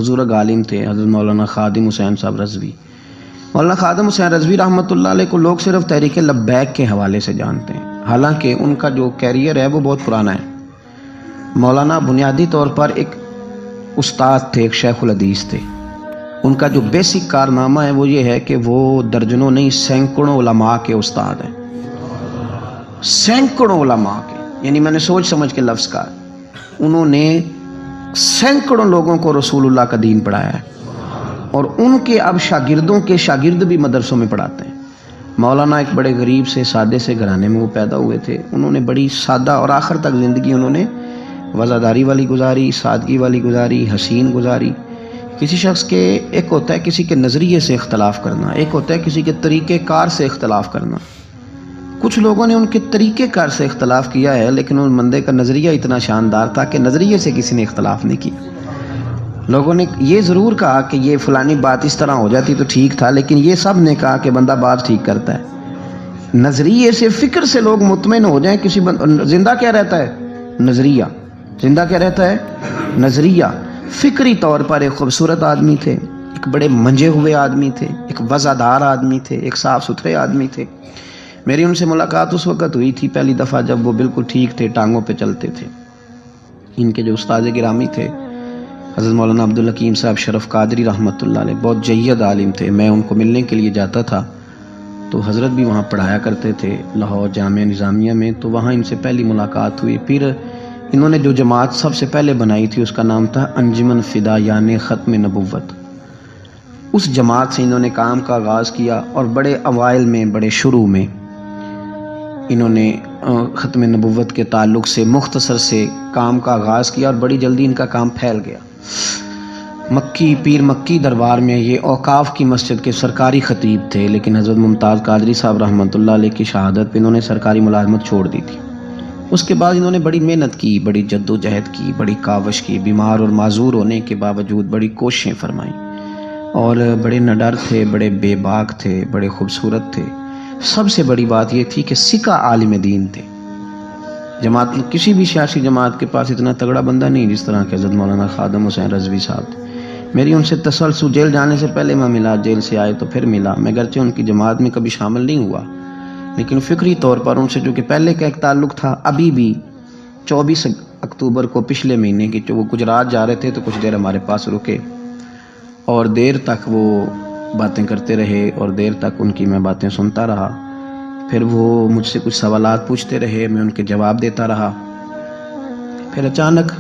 بزرگ عالم تھے حضرت مولانا خادم حسین صاحب رضوی۔ مولانا خادم حسین رضوی رحمۃ اللہ علیہ کو لوگ صرف تحریک لبیک کے حوالے سے جانتے ہیں، حالانکہ ان کا جو کیریئر ہے وہ بہت پرانا ہے۔ مولانا بنیادی طور پر ایک استاد تھے، ایک شیخ الحدیث تھے۔ ان کا جو بیسک کارنامہ ہے وہ یہ ہے کہ وہ درجنوں نہیں سینکڑوں علماء کے استاد ہیں، سینکڑوں علماء کے، یعنی میں نے سوچ سمجھ کے لفظ کہا، انہوں نے سینکڑوں لوگوں کو رسول اللہ کا دین پڑھایا ہے، اور ان کے اب شاگردوں کے شاگرد بھی مدرسوں میں پڑھاتے ہیں۔ مولانا ایک بڑے غریب سے سادے سے گھرانے میں وہ پیدا ہوئے تھے، انہوں نے بڑی سادہ اور آخر تک زندگی انہوں نے وزاداری والی گزاری، سادگی والی گزاری، حسین گزاری۔ کسی شخص کے ایک ہوتا ہے کسی کے نظریے سے اختلاف کرنا، ایک ہوتا ہے کسی کے طریقہ کار سے اختلاف کرنا۔ کچھ لوگوں نے ان کے طریقہ کار سے اختلاف کیا ہے، لیکن ان بندے کا نظریہ اتنا شاندار تھا کہ نظریے سے کسی نے اختلاف نہیں کیا۔ لوگوں نے یہ ضرور کہا کہ یہ فلانی بات اس طرح ہو جاتی تو ٹھیک تھا، لیکن یہ سب نے کہا کہ بندہ بات ٹھیک کرتا ہے۔ نظریے سے، فکر سے لوگ مطمئن ہو جائیں کسی زندہ کیا رہتا ہے؟ نظریہ۔ زندہ کیا رہتا ہے؟ نظریہ۔ فکری طور پر ایک خوبصورت آدمی تھے، ایک بڑے منجے ہوئے آدمی تھے، ایک وزادار آدمی تھے، ایک صاف ستھرے آدمی تھے۔ میری ان سے ملاقات اس وقت ہوئی تھی پہلی دفعہ جب وہ بالکل ٹھیک تھے، ٹانگوں پہ چلتے تھے۔ ان کے جو استاد گرامی تھے حضرت مولانا عبدالحکیم صاحب شرف قادری رحمۃ اللہ علیہ، بہت جید عالم تھے۔ میں ان کو ملنے کے لیے جاتا تھا تو حضرت بھی وہاں پڑھایا کرتے تھے لاہور جامعہ نظامیہ میں، تو وہاں ان سے پہلی ملاقات ہوئی۔ پھر انہوں نے جو جماعت سب سے پہلے بنائی تھی اس کا نام تھا انجمن فدایان ختم نبوت۔ اس جماعت سے انہوں نے کام کا آغاز کیا، اور بڑے اوائل میں، بڑے شروع میں انہوں نے ختم نبوت کے تعلق سے مختصر سے کام کا آغاز کیا، اور بڑی جلدی ان کا کام پھیل گیا۔ مکی پیر مکی دربار میں یہ اوقاف کی مسجد کے سرکاری خطیب تھے، لیکن حضرت ممتاز قادری صاحب رحمۃ اللہ علیہ کی شہادت پہ انہوں نے سرکاری ملازمت چھوڑ دی تھی۔ اس کے بعد انہوں نے بڑی محنت کی، بڑی جد و جہد کی، بڑی کاوش کی، بیمار اور معذور ہونے کے باوجود بڑی کوششیں فرمائیں، اور بڑے نڈر تھے، بڑے بے باک تھے، بڑے خوبصورت تھے۔ سب سے بڑی بات یہ تھی کہ سکہ عالم دین تھے۔ جماعت میں کسی بھی سیاسی جماعت کے پاس اتنا تگڑا بندہ نہیں جس طرح کہ حضرت مولانا خادم حسین رضوی صاحب تھے۔ میری ان سے تسلسل، جیل جانے سے پہلے میں ملا، جیل سے آئے تو پھر ملا۔ میں گرچہ ان کی جماعت میں کبھی شامل نہیں ہوا، لیکن فکری طور پر ان سے جو کہ پہلے کا ایک تعلق تھا، ابھی بھی 24 اکتوبر کو پچھلے مہینے کی وہ گجرات جا رہے تھے تو کچھ دیر ہمارے پاس رکے، اور دیر تک وہ باتیں کرتے رہے، اور دیر تک ان کی میں باتیں سنتا رہا۔ پھر وہ مجھ سے کچھ سوالات پوچھتے رہے، میں ان کے جواب دیتا رہا۔ پھر اچانک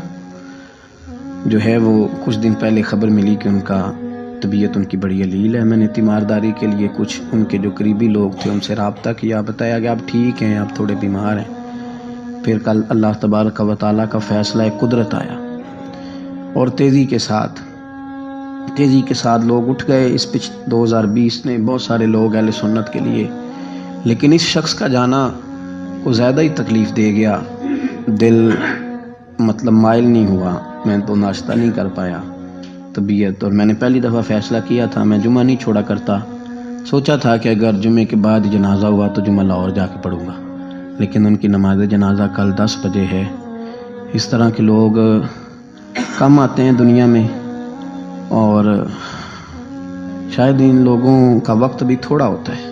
جو ہے وہ کچھ دن پہلے خبر ملی کہ ان کا طبیعت ان کی بڑی علیل ہے۔ میں نے تیمارداری کے لیے کچھ ان کے جو قریبی لوگ تھے ان سے رابطہ کیا، بتایا کہ آپ ٹھیک ہیں، آپ تھوڑے بیمار ہیں۔ پھر کل اللہ تبارک و تعالیٰ کا فیصلہ قدرت آیا، اور تیزی کے ساتھ لوگ اٹھ گئے۔ اس 2020 نے بہت سارے لوگ اہل سنت کے لیے، لیکن اس شخص کا جانا کو زیادہ ہی تکلیف دے گیا۔ دل مائل نہیں ہوا، میں تو ناشتہ نہیں کر پایا طبیعت، اور میں نے پہلی دفعہ فیصلہ کیا تھا میں جمعہ نہیں چھوڑا کرتا۔ سوچا تھا کہ اگر جمعے کے بعد جنازہ ہوا تو جمعہ لاہور جا کے پڑھوں گا، لیکن ان کی نماز جنازہ کل 10 بجے ہے۔ اس طرح کے لوگ کم آتے ہیں دنیا میں، اور شاید ان لوگوں کا وقت بھی تھوڑا ہوتا ہے،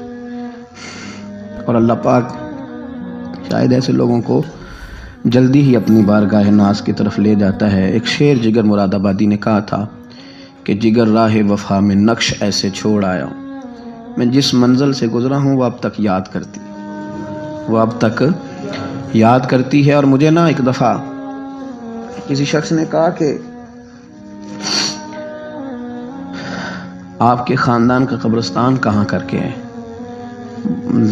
اور اللہ پاک شاید ایسے لوگوں کو جلدی ہی اپنی بارگاہ ناز کی طرف لے جاتا ہے۔ ایک شعر جگر مراد آبادی نے کہا تھا کہ جگر راہ وفا میں نقش ایسے چھوڑ آیا ہوں، میں جس منزل سے گزرا ہوں وہ اب تک یاد کرتی ہے۔ اور مجھے نا ایک دفعہ کسی شخص نے کہا کہ آپ کے خاندان کا قبرستان کہاں کر کے ہے؟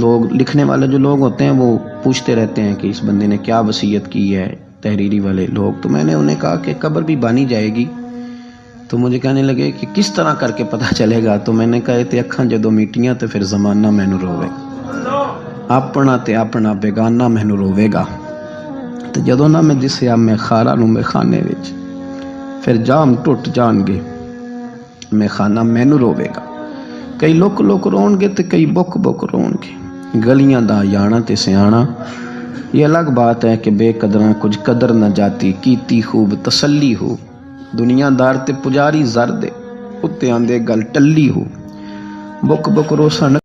لوگ لکھنے والے جو لوگ ہوتے ہیں وہ پوچھتے رہتے ہیں کہ اس بندے نے کیا وصیت کی ہے، تحریری والے لوگ۔ تو میں نے انہیں کہا کہ قبر بھی بانی جائے گی۔ تو مجھے کہنے لگے کہ کس طرح کر کے پتہ چلے گا؟ تو میں نے کہا تے اکھاں جدوں میٹیاں تے پھر زمانہ مینوں روے گا، اپنا تے اپنا بیگانہ مینوں روے گا، تے جدوں نہ میں دسیا میں خارا نوں میں خانے وچ، پھر جام ٹوٹ جان گے میں خانہ مینوں روے گا۔ کئی لک لک رون گے تے کئی بک بک رون گے، گلیاں دا یانا تے سیانا۔ یہ الگ بات ہے کہ بے قدراں کچھ قدر نہ جاتی، کیتی خوب تسلی ہو ਦੁਨੀਆਦਾਰ ਤੇ ਪੁਜਾਰੀ ਜ਼ਰ ਦੇ ਉੱਤੇ ਆਂਦੇ ਗੱਲ ਟੱਲੀ ਹੋ ਬੁੱਕ ਬੁੱਕ ਰੋਸਣ